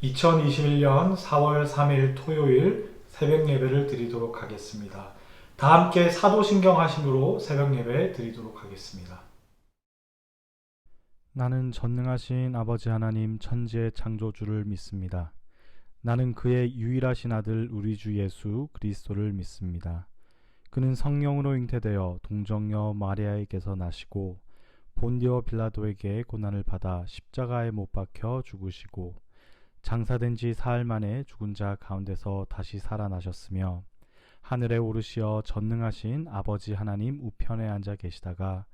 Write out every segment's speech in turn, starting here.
2021년 4월 3일 토요일 새벽 예배를 드리도록 하겠습니다. 다 함께 사도신경 하심으로 새벽 예배 드리도록 하겠습니다. 나는 전능하신 아버지 하나님 천지의 창조주를 믿습니다. 나는 그의 유일하신 아들 우리 주 예수 그리스도를 믿습니다. 그는 성령으로 잉태되어 동정녀 마리아에게서 나시고 본디오 빌라도에게 고난을 받아 십자가에 못 박혀 죽으시고 장사된 지 사흘 만에 죽은 자 가운데서 다시 살아나셨으며 하늘에 오르시어 전능하신 아버지 하나님 우편에 앉아 계시다가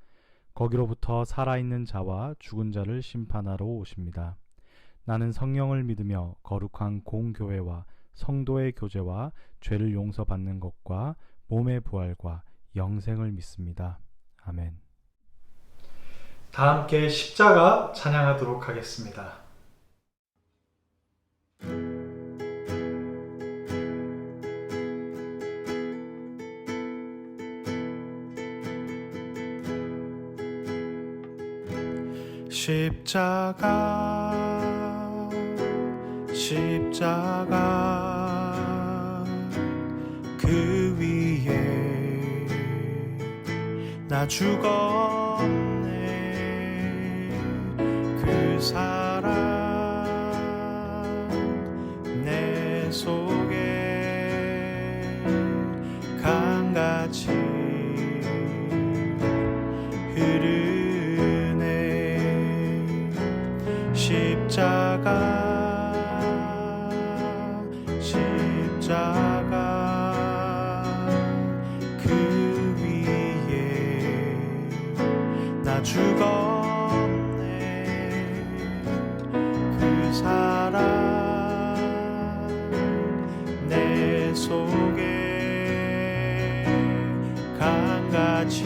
거기로부터 살아있는 자와 죽은 자를 심판하러 오십니다. 나는 성령을 믿으며 거룩한 공교회와 성도의 교제와 죄를 용서받는 것과 몸의 부활과 영생을 믿습니다. 아멘. 다 함께 십자가 찬양하도록 하겠습니다. 십자가 십자가 그 위에 나 죽었네. 그 사랑 내 속에 강같이 십자가 그 위에 나 죽었네. 그 사랑 내 속에 강같이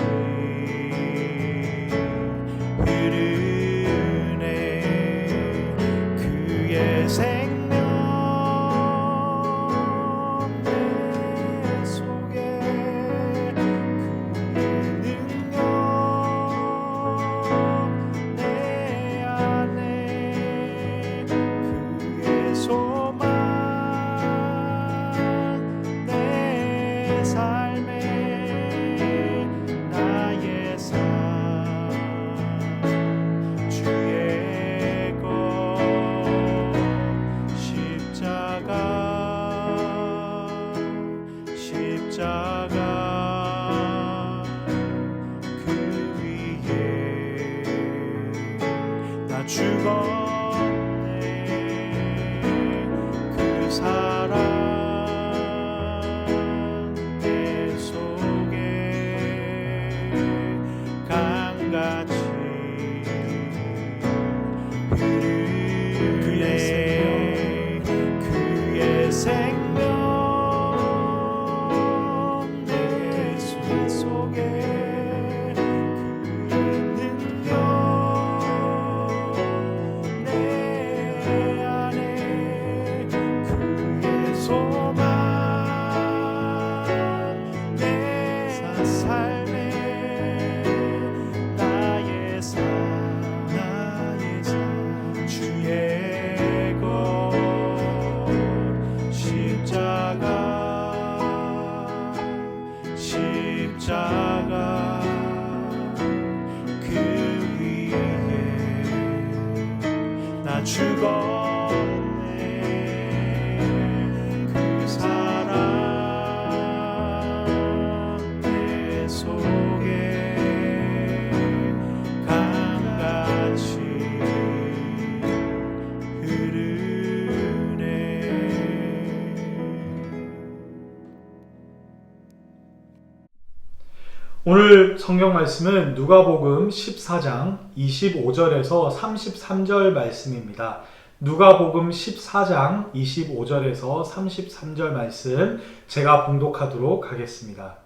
오늘 성경 말씀은 누가복음 14장 25절에서 33절 말씀입니다. 누가복음 14장 25절에서 33절 말씀 제가 봉독하도록 하겠습니다.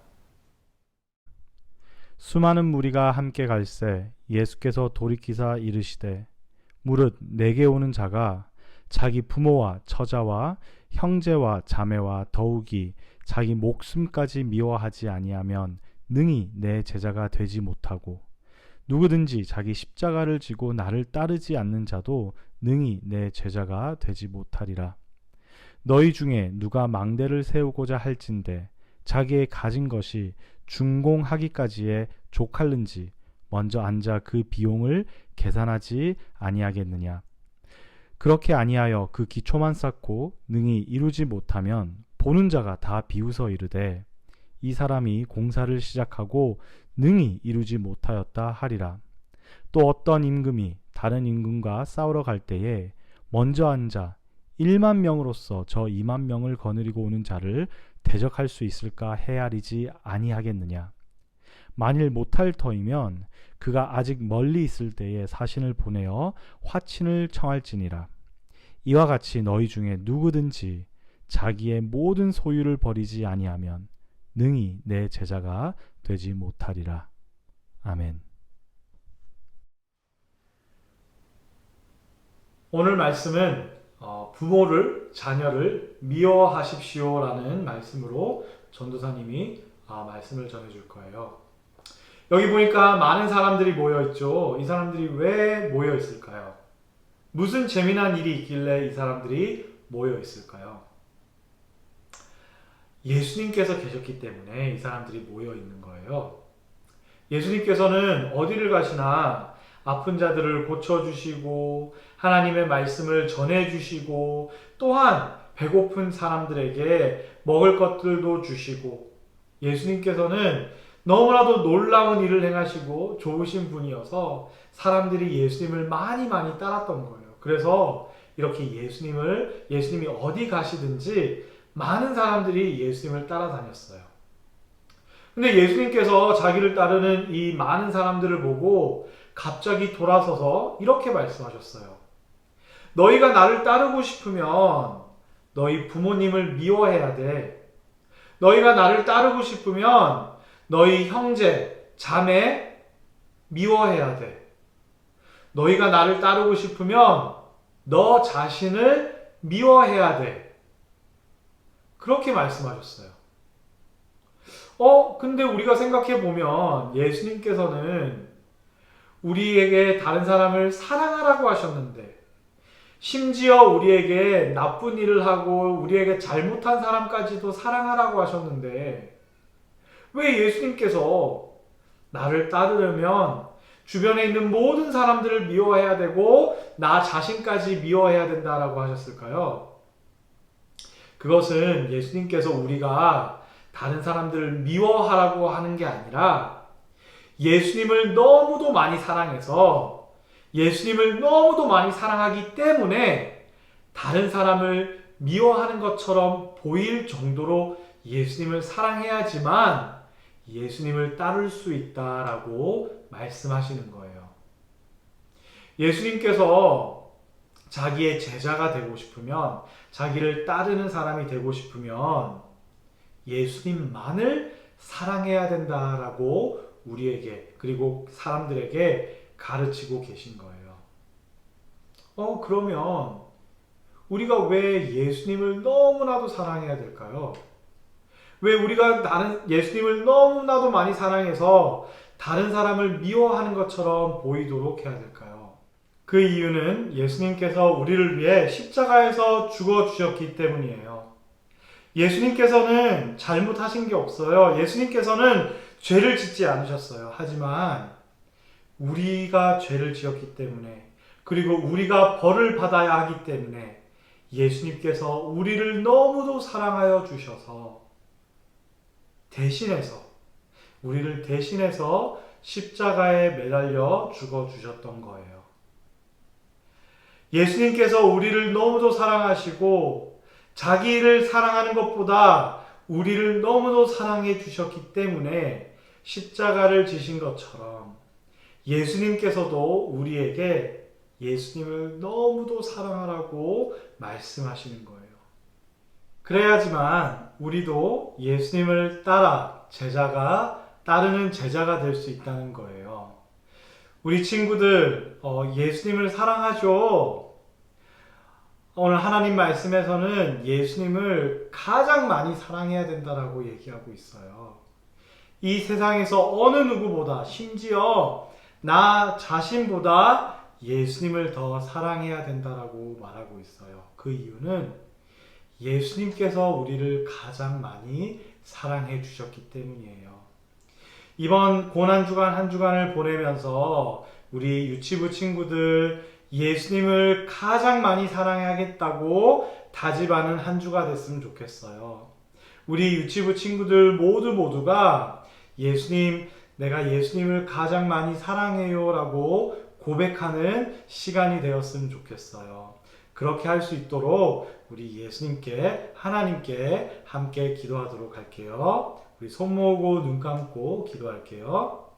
수많은 무리가 함께 갈새 예수께서 돌이키사 이르시되 무릇 내게 오는 자가 자기 부모와 처자와 형제와 자매와 더욱이 자기 목숨까지 미워하지 아니하면 능히 내 제자가 되지 못하고 누구든지 자기 십자가를 지고 나를 따르지 않는 자도 능히 내 제자가 되지 못하리라. 너희 중에 누가 망대를 세우고자 할진대 자기의 가진 것이 준공하기까지에 족할는지 먼저 앉아 그 비용을 계산하지 아니하겠느냐. 그렇게 아니하여 그 기초만 쌓고 능히 이루지 못하면 보는 자가 다 비웃어 이르되 이 사람이 공사를 시작하고 능히 이루지 못하였다 하리라. 또 어떤 임금이 다른 임금과 싸우러 갈 때에 먼저 앉아 1만 명으로서 저 2만 명을 거느리고 오는 자를 대적할 수 있을까 헤아리지 아니하겠느냐. 만일 못할 터이면 그가 아직 멀리 있을 때에 사신을 보내어 화친을 청할지니라. 이와 같이 너희 중에 누구든지 자기의 모든 소유를 버리지 아니하면 능히 내 제자가 되지 못하리라. 아멘. 오늘 말씀은 부모를 자녀를 미워하십시오라는 말씀으로 전도사님이 말씀을 전해줄 거예요. 여기 보니까 많은 사람들이 모여 있죠. 이 사람들이 왜 모여 있을까요? 무슨 재미난 일이 있길래 이 사람들이 모여 있을까요? 예수님께서 계셨기 때문에 이 사람들이 모여 있는 거예요. 예수님께서는 어디를 가시나 아픈 자들을 고쳐주시고 하나님의 말씀을 전해주시고 또한 배고픈 사람들에게 먹을 것들도 주시고 예수님께서는 너무나도 놀라운 일을 행하시고 좋으신 분이어서 사람들이 예수님을 많이 따랐던 거예요. 그래서 이렇게 예수님이 어디 가시든지 많은 사람들이 예수님을 따라다녔어요. 근데 예수님께서 자기를 따르는 이 많은 사람들을 보고 갑자기 돌아서서 이렇게 말씀하셨어요. 너희가 나를 따르고 싶으면 너희 부모님을 미워해야 돼. 너희가 나를 따르고 싶으면 너희 형제, 자매 미워해야 돼. 너희가 나를 따르고 싶으면 너 자신을 미워해야 돼. 그렇게 말씀하셨어요. 근데 우리가 생각해 보면 예수님께서는 우리에게 다른 사람을 사랑하라고 하셨는데 심지어 우리에게 나쁜 일을 하고 우리에게 잘못한 사람까지도 사랑하라고 하셨는데 왜 예수님께서 나를 따르려면 주변에 있는 모든 사람들을 미워해야 되고 나 자신까지 미워해야 된다라고 하셨을까요? 그것은 예수님께서 우리가 다른 사람들을 미워하라고 하는 게 아니라 예수님을 너무도 많이 사랑해서 예수님을 너무도 많이 사랑하기 때문에 다른 사람을 미워하는 것처럼 보일 정도로 예수님을 사랑해야지만 예수님을 따를 수 있다라고 말씀하시는 거예요. 예수님께서 자기의 제자가 되고 싶으면 자기를 따르는 사람이 되고 싶으면 예수님만을 사랑해야 된다라고 우리에게 그리고 사람들에게 가르치고 계신 거예요. 그러면 우리가 왜 예수님을 너무나도 사랑해야 될까요? 왜 우리가 예수님을 너무나도 많이 사랑해서 다른 사람을 미워하는 것처럼 보이도록 해야 될까요? 그 이유는 예수님께서 우리를 위해 십자가에서 죽어주셨기 때문이에요. 예수님께서는 잘못하신 게 없어요. 예수님께서는 죄를 짓지 않으셨어요. 하지만 우리가 죄를 지었기 때문에 그리고 우리가 벌을 받아야 하기 때문에 예수님께서 우리를 너무도 사랑하여 주셔서 우리를 대신해서 십자가에 매달려 죽어주셨던 거예요. 예수님께서 우리를 너무도 사랑하시고 자기를 사랑하는 것보다 우리를 너무도 사랑해 주셨기 때문에 십자가를 지신 것처럼 예수님께서도 우리에게 예수님을 너무도 사랑하라고 말씀하시는 거예요. 그래야지만 우리도 예수님을 따라 따르는 제자가 될 수 있다는 거예요. 우리 친구들 예수님을 사랑하죠. 오늘 하나님 말씀에서는 예수님을 가장 많이 사랑해야 된다라고 얘기하고 있어요. 이 세상에서 어느 누구보다 심지어 나 자신보다 예수님을 더 사랑해야 된다라고 말하고 있어요. 그 이유는 예수님께서 우리를 가장 많이 사랑해 주셨기 때문이에요. 이번 고난주간 한 주간을 보내면서 우리 유치부 친구들 예수님을 가장 많이 사랑하겠다고 다짐하는 한 주가 됐으면 좋겠어요. 우리 유치부 친구들 모두가 예수님, 내가 예수님을 가장 많이 사랑해요 라고 고백하는 시간이 되었으면 좋겠어요. 그렇게 할 수 있도록 우리 예수님께, 하나님께 함께 기도하도록 할게요. 우리 손 모으고 눈 감고 기도할게요.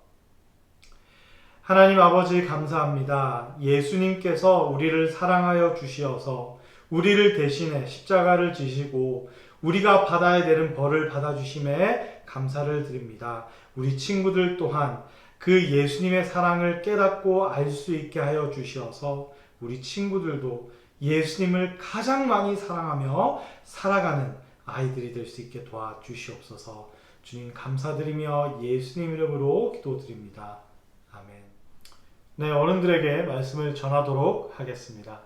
하나님 아버지 감사합니다. 예수님께서 우리를 사랑하여 주시어서 우리를 대신해 십자가를 지시고 우리가 받아야 되는 벌을 받아주심에 감사를 드립니다. 우리 친구들 또한 그 예수님의 사랑을 깨닫고 알 수 있게 하여 주시어서 우리 친구들도 예수님을 가장 많이 사랑하며 살아가는 아이들이 될 수 있게 도와주시옵소서. 주님 감사드리며 예수님 이름으로 기도드립니다. 아멘. 네, 어른들에게 말씀을 전하도록 하겠습니다.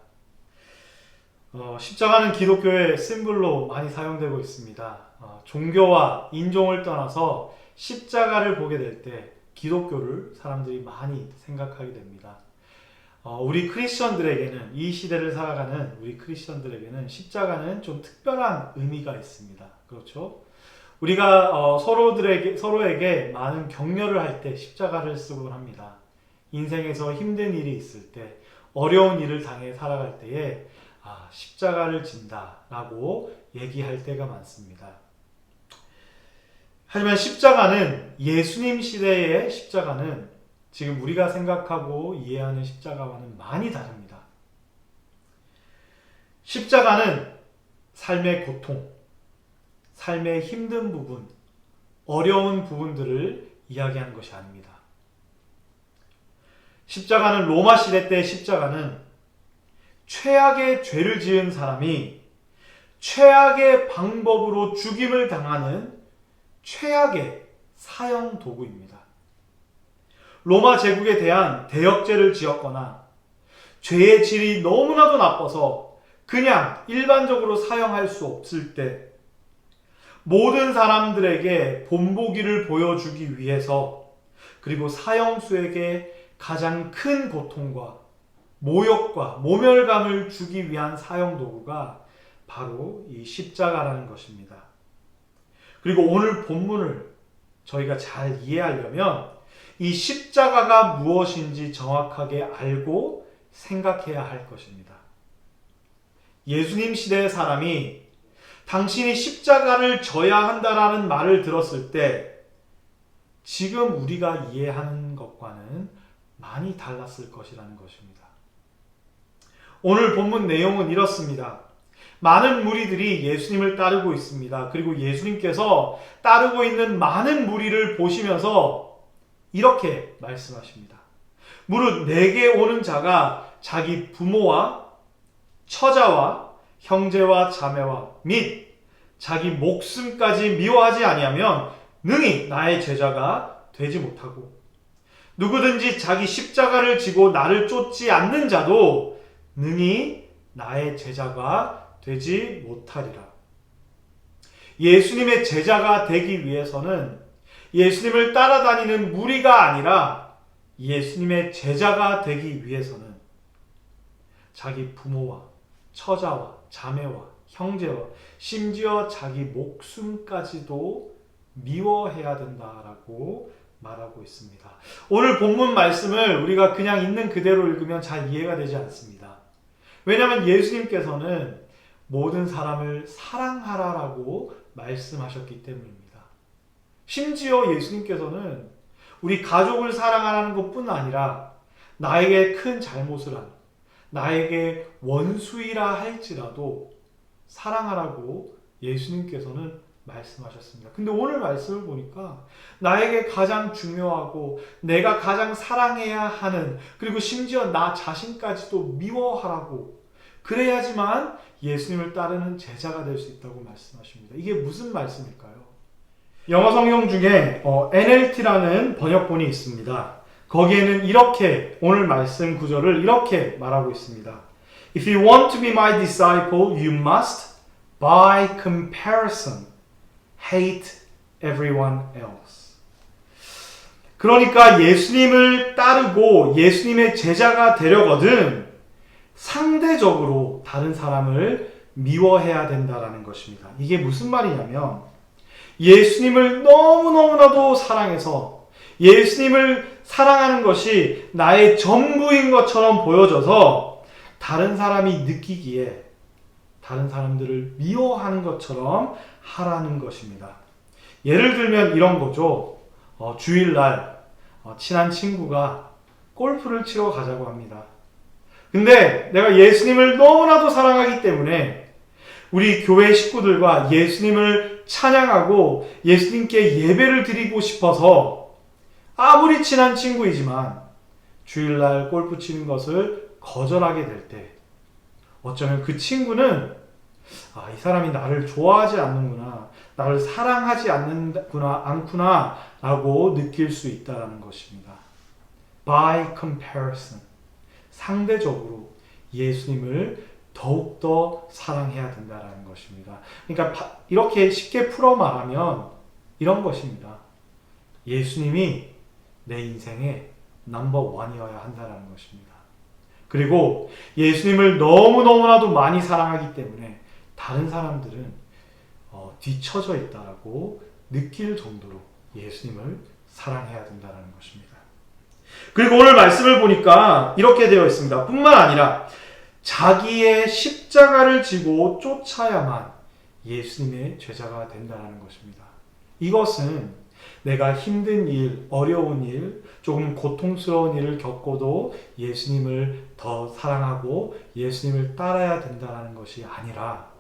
십자가는 기독교의 심볼로 많이 사용되고 있습니다. 종교와 인종을 떠나서 십자가를 보게 될 때 기독교를 사람들이 많이 생각하게 됩니다. 우리 크리스천들에게는, 이 시대를 살아가는 우리 크리스천들에게는 십자가는 좀 특별한 의미가 있습니다. 그렇죠? 우리가 서로에게 많은 격려를 할 때 십자가를 쓰곤 합니다. 인생에서 힘든 일이 있을 때, 어려운 일을 당해 살아갈 때에 십자가를 진다라고 얘기할 때가 많습니다. 하지만 십자가는, 예수님 시대의 십자가는 지금 우리가 생각하고 이해하는 십자가와는 많이 다릅니다. 십자가는 삶의 고통, 삶의 힘든 부분, 어려운 부분들을 이야기하는 것이 아닙니다. 십자가는, 로마 시대 때 십자가는 최악의 죄를 지은 사람이 최악의 방법으로 죽임을 당하는 최악의 사형 도구입니다. 로마 제국에 대한 대역죄를 지었거나 죄의 질이 너무나도 나빠서 그냥 일반적으로 사형할 수 없을 때 모든 사람들에게 본보기를 보여주기 위해서, 그리고 사형수에게 가장 큰 고통과 모욕과 모멸감을 주기 위한 사형 도구가 바로 이 십자가라는 것입니다. 그리고 오늘 본문을 저희가 잘 이해하려면 이 십자가가 무엇인지 정확하게 알고 생각해야 할 것입니다. 예수님 시대의 사람이 당신이 십자가를 져야 한다라는 말을 들었을 때 지금 우리가 이해하는 것과는 많이 달랐을 것이라는 것입니다. 오늘 본문 내용은 이렇습니다. 많은 무리들이 예수님을 따르고 있습니다. 그리고 예수님께서 따르고 있는 많은 무리를 보시면서 이렇게 말씀하십니다. 무릇 내게 오는 자가 자기 부모와 처자와 형제와 자매와 및 자기 목숨까지 미워하지 아니하면 능히 나의 제자가 되지 못하고, 누구든지 자기 십자가를 지고 나를 쫓지 않는 자도 능히 나의 제자가 되지 못하리라. 예수님의 제자가 되기 위해서는 예수님을 따라다니는 무리가 아니라 예수님의 제자가 되기 위해서는 자기 부모와 처자와 자매와 형제와 심지어 자기 목숨까지도 미워해야 된다라고 말하고 있습니다. 오늘 본문 말씀을 우리가 그냥 있는 그대로 읽으면 잘 이해가 되지 않습니다. 왜냐하면 예수님께서는 모든 사람을 사랑하라라고 말씀하셨기 때문입니다. 심지어 예수님께서는 우리 가족을 사랑하라는 것뿐 아니라 나에게 큰 잘못을 한, 나에게 원수이라 할지라도 사랑하라고 예수님께서는 말씀하셨습니다. 근데 오늘 말씀을 보니까 나에게 가장 중요하고 내가 가장 사랑해야 하는, 그리고 심지어 나 자신까지도 미워하라고, 그래야지만 예수님을 따르는 제자가 될 수 있다고 말씀하십니다. 이게 무슨 말씀일까요? 영어 성경 중에 NLT라는 번역본이 있습니다. 거기에는 이렇게 오늘 말씀 구절을 이렇게 말하고 있습니다. If you want to be my disciple, you must, by comparison, hate everyone else. 그러니까 예수님을 따르고 예수님의 제자가 되려거든 상대적으로 다른 사람을 미워해야 된다라는 것입니다. 이게 무슨 말이냐면 예수님을 너무너무나도 사랑해서 예수님을 사랑하는 것이 나의 전부인 것처럼 보여져서 다른 사람이 느끼기에 다른 사람들을 미워하는 것처럼 하라는 것입니다. 예를 들면 이런 거죠. 주일날 친한 친구가 골프를 치러 가자고 합니다. 근데 내가 예수님을 너무나도 사랑하기 때문에 우리 교회 식구들과 예수님을 찬양하고 예수님께 예배를 드리고 싶어서 아무리 친한 친구이지만 주일날 골프 치는 것을 거절하게 될 때 어쩌면 그 친구는 이 사람이 나를 좋아하지 않는구나, 나를 사랑하지 않구나 라고 느낄 수 있다는 것입니다. By comparison, 상대적으로 예수님을 더욱더 사랑해야 된다는 것입니다. 그러니까 이렇게 쉽게 풀어 말하면 이런 것입니다. 예수님이 내 인생의 넘버원이어야 한다는 것입니다. 그리고 예수님을 너무너무나도 많이 사랑하기 때문에 다른 사람들은 뒤처져 있다라고 느낄 정도로 예수님을 사랑해야 된다는 것입니다. 그리고 오늘 말씀을 보니까 이렇게 되어 있습니다. 뿐만 아니라 자기의 십자가를 지고 쫓아야만 예수님의 제자가 된다는 것입니다. 이것은 내가 힘든 일, 어려운 일, 조금 고통스러운 일을 겪고도 예수님을 더 사랑하고 예수님을 따라야 된다는 것이 아니라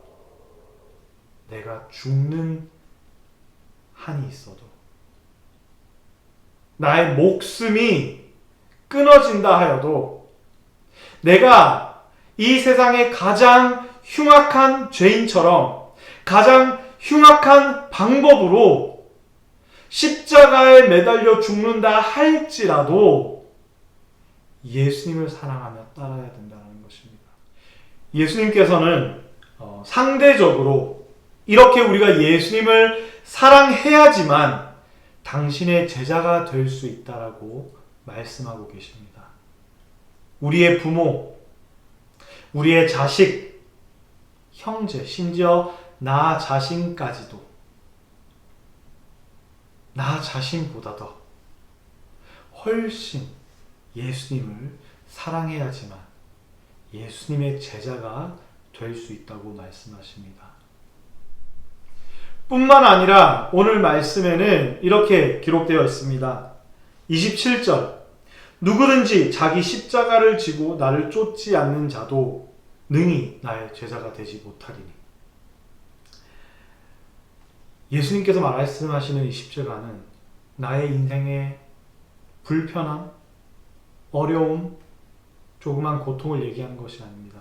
내가 죽는 한이 있어도 나의 목숨이 끊어진다 하여도 내가 이 세상의 가장 흉악한 죄인처럼 가장 흉악한 방법으로 십자가에 매달려 죽는다 할지라도 예수님을 사랑하며 따라야 된다는 것입니다. 예수님께서는 상대적으로 이렇게 우리가 예수님을 사랑해야지만 당신의 제자가 될 수 있다라고 말씀하고 계십니다. 우리의 부모, 우리의 자식, 형제, 심지어 나 자신까지도 나 자신보다 더 훨씬 예수님을 사랑해야지만 예수님의 제자가 될 수 있다고 말씀하십니다. 뿐만 아니라 오늘 말씀에는 이렇게 기록되어 있습니다. 27절 누구든지 자기 십자가를 지고 나를 쫓지 않는 자도 능히 나의 제자가 되지 못하리니. 예수님께서 말씀하시는 이 십자가는 나의 인생의 불편함, 어려움, 조그만 고통을 얘기하는 것이 아닙니다.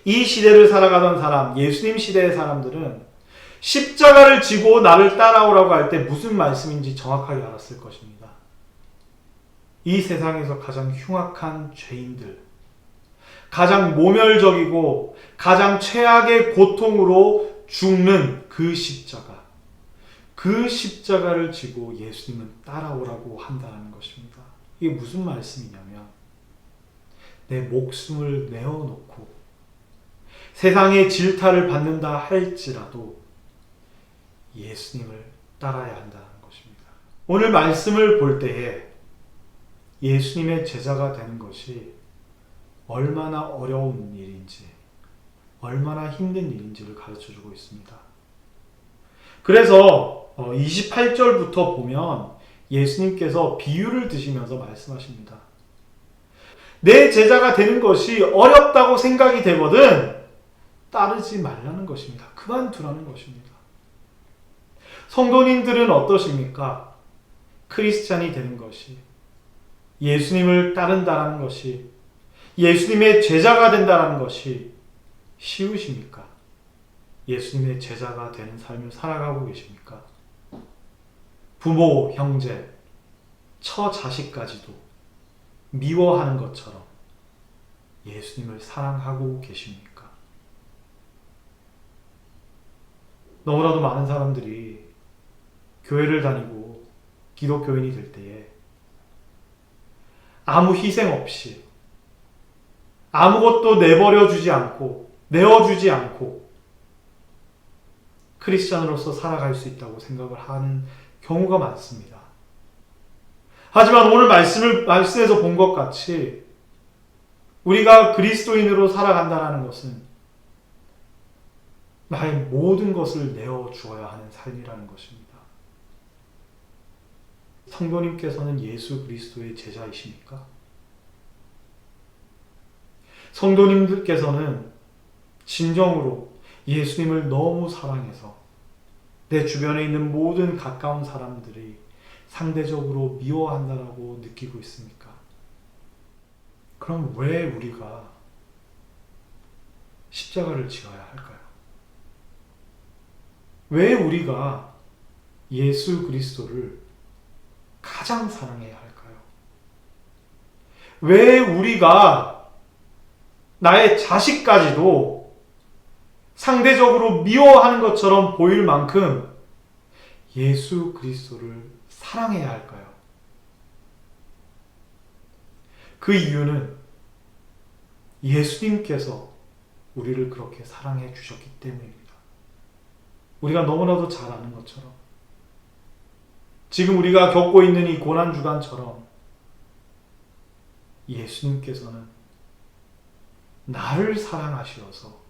이 시대를 살아가던 사람, 예수님 시대의 사람들은 십자가를 지고 나를 따라오라고 할 때 무슨 말씀인지 정확하게 알았을 것입니다. 이 세상에서 가장 흉악한 죄인들, 가장 모멸적이고 가장 최악의 고통으로 죽는 그 십자가, 그 십자가를 지고 예수님은 따라오라고 한다는 것입니다. 이게 무슨 말씀이냐면 내 목숨을 내어놓고 세상의 질타를 받는다 할지라도 예수님을 따라야 한다는 것입니다. 오늘 말씀을 볼 때에 예수님의 제자가 되는 것이 얼마나 어려운 일인지, 얼마나 힘든 일인지를 가르쳐주고 있습니다. 그래서 28절부터 보면 예수님께서 비유를 드시면서 말씀하십니다. 내 제자가 되는 것이 어렵다고 생각이 되거든 따르지 말라는 것입니다. 그만두라는 것입니다. 성도님들은 어떠십니까? 크리스찬이 되는 것이, 예수님을 따른다는 것이, 예수님의 제자가 된다는 것이 쉬우십니까? 예수님의 제자가 되는 삶을 살아가고 계십니까? 부모, 형제, 처자식까지도 미워하는 것처럼 예수님을 사랑하고 계십니까? 너무나도 많은 사람들이 교회를 다니고 기독교인이 될 때에 아무 희생 없이 아무것도 내버려주지 않고 내어주지 않고 크리스찬으로서 살아갈 수 있다고 생각을 하는 경우가 많습니다. 하지만 오늘 말씀에서 본 것 같이 우리가 그리스도인으로 살아간다는 것은 나의 모든 것을 내어주어야 하는 삶이라는 것입니다. 성도님께서는 예수 그리스도의 제자이십니까? 성도님들께서는 진정으로 예수님을 너무 사랑해서 내 주변에 있는 모든 가까운 사람들이 상대적으로 미워한다라고 느끼고 있습니까? 그럼 왜 우리가 십자가를 지어야 할까요? 왜 우리가 예수 그리스도를 가장 사랑해야 할까요? 왜 우리가 나의 자식까지도 상대적으로 미워하는 것처럼 보일 만큼 예수 그리스도를 사랑해야 할까요? 그 이유는 예수님께서 우리를 그렇게 사랑해 주셨기 때문입니다. 우리가 너무나도 잘 아는 것처럼 지금 우리가 겪고 있는 이 고난주간처럼 예수님께서는 나를 사랑하시어서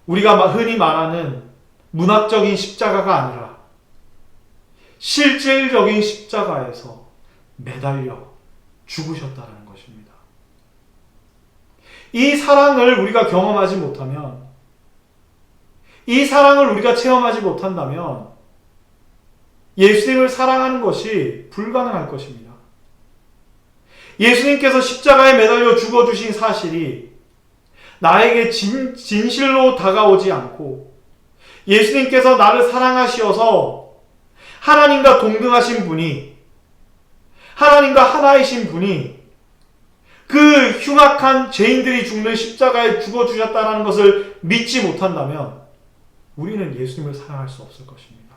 우리가 흔히 말하는 문학적인 십자가가 아니라 실질적인 십자가에서 매달려 죽으셨다는 것입니다. 이 사랑을 우리가 경험하지 못하면, 이 사랑을 우리가 체험하지 못한다면 예수님을 사랑하는 것이 불가능할 것입니다. 예수님께서 십자가에 매달려 죽어주신 사실이 나에게 진실로 다가오지 않고 예수님께서 나를 사랑하시어서 하나님과 동등하신 분이, 하나님과 하나이신 분이 그 흉악한 죄인들이 죽는 십자가에 죽어주셨다는 것을 믿지 못한다면 우리는 예수님을 사랑할 수 없을 것입니다.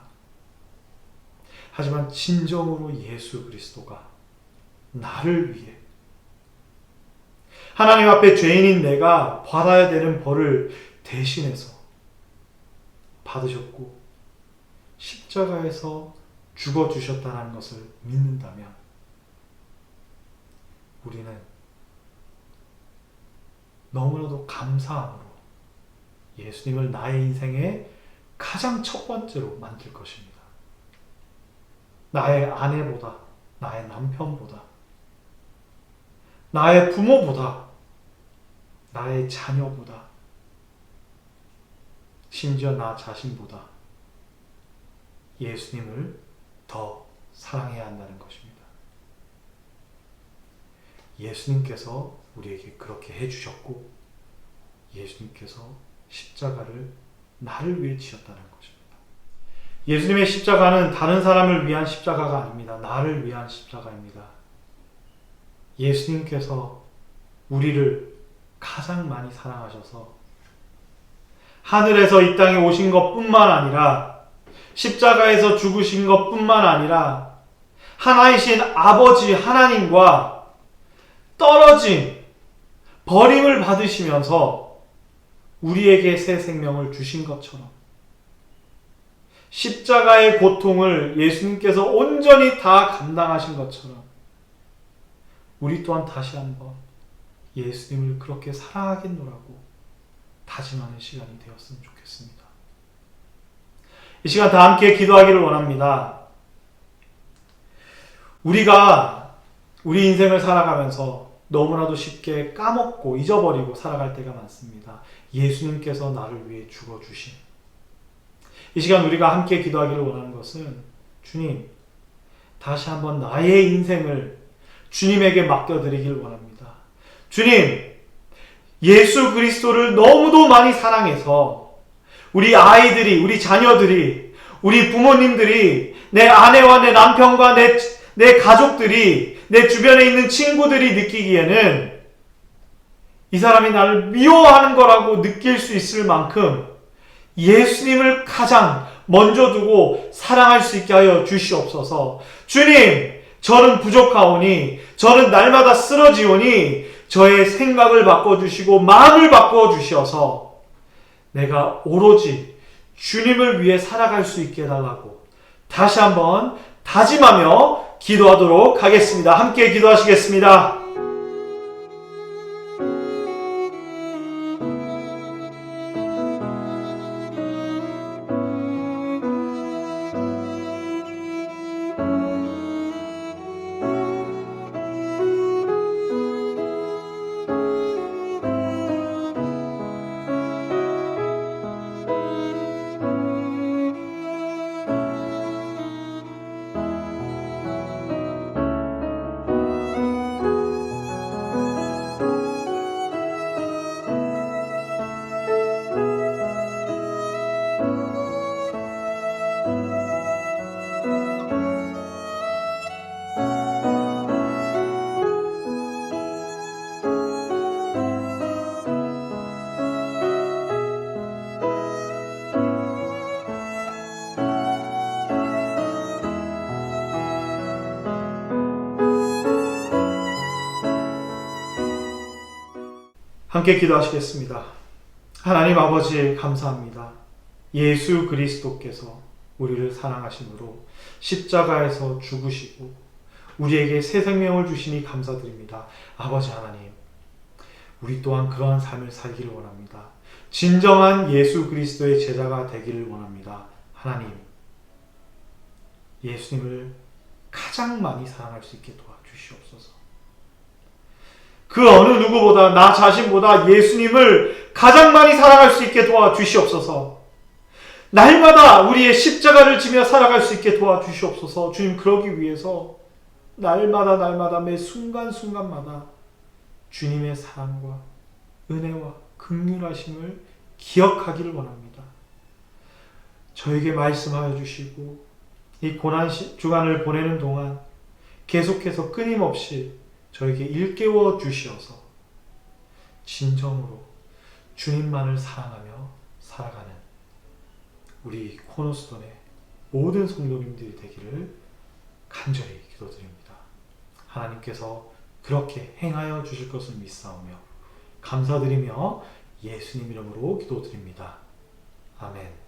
하지만 진정으로 예수 그리스도가 나를 위해 하나님 앞에 죄인인 내가 받아야 되는 벌을 대신해서 받으셨고 십자가에서 죽어주셨다는 것을 믿는다면 우리는 너무나도 감사함으로 예수님을 나의 인생의 가장 첫 번째로 만들 것입니다. 나의 아내보다, 나의 남편보다, 나의 부모보다, 나의 자녀보다, 심지어 나 자신보다 예수님을 더 사랑해야 한다는 것입니다. 예수님께서 우리에게 그렇게 해주셨고 예수님께서 십자가를 나를 위해 지었다는 것입니다. 예수님의 십자가는 다른 사람을 위한 십자가가 아닙니다. 나를 위한 십자가입니다. 예수님께서 우리를 가장 많이 사랑하셔서 하늘에서 이 땅에 오신 것뿐만 아니라 십자가에서 죽으신 것뿐만 아니라 하나이신 아버지 하나님과 떨어진 버림을 받으시면서 우리에게 새 생명을 주신 것처럼 십자가의 고통을 예수님께서 온전히 다 감당하신 것처럼 우리 또한 다시 한번 예수님을 그렇게 사랑하겠노라고 다짐하는 시간이 되었으면 좋겠습니다. 이 시간 다 함께 기도하기를 원합니다. 우리가 우리 인생을 살아가면서 너무나도 쉽게 까먹고 잊어버리고 살아갈 때가 많습니다. 예수님께서 나를 위해 죽어주신 이 시간 우리가 함께 기도하기를 원하는 것은 주님, 다시 한번 나의 인생을 주님에게 맡겨드리길 원합니다. 주님, 예수 그리스도를 너무도 많이 사랑해서 우리 아이들이, 우리 자녀들이, 우리 부모님들이, 내 아내와 내 남편과 내 가족들이, 내 주변에 있는 친구들이 느끼기에는 이 사람이 나를 미워하는 거라고 느낄 수 있을 만큼 예수님을 가장 먼저 두고 사랑할 수 있게 하여 주시옵소서. 주님, 저는 부족하오니, 저는 날마다 쓰러지오니 저의 생각을 바꿔주시고 마음을 바꿔주셔서 내가 오로지 주님을 위해 살아갈 수 있게 해달라고 다시 한번 다짐하며 기도하도록 하겠습니다. 함께 기도하시겠습니다. 함께 기도하시겠습니다. 하나님 아버지 감사합니다. 예수 그리스도께서 우리를 사랑하심으로 십자가에서 죽으시고 우리에게 새 생명을 주시니 감사드립니다. 아버지 하나님, 우리 또한 그러한 삶을 살기를 원합니다. 진정한 예수 그리스도의 제자가 되기를 원합니다. 하나님, 예수님을 가장 많이 사랑할 수 있게 도와주시옵소서. 그 어느 누구보다, 나 자신보다 예수님을 가장 많이 사랑할 수 있게 도와주시옵소서. 날마다 우리의 십자가를 지며 살아갈 수 있게 도와주시옵소서. 주님, 그러기 위해서 날마다 매 순간순간마다 주님의 사랑과 은혜와 긍휼하심을 기억하기를 원합니다. 저에게 말씀하여 주시고 이 고난 주간을 보내는 동안 계속해서 끊임없이 저에게 일깨워 주시어서 진정으로 주님만을 사랑하며 살아가는 우리 코너스톤의 모든 성도님들이 되기를 간절히 기도드립니다. 하나님께서 그렇게 행하여 주실 것을 믿사오며 감사드리며 예수님 이름으로 기도드립니다. 아멘.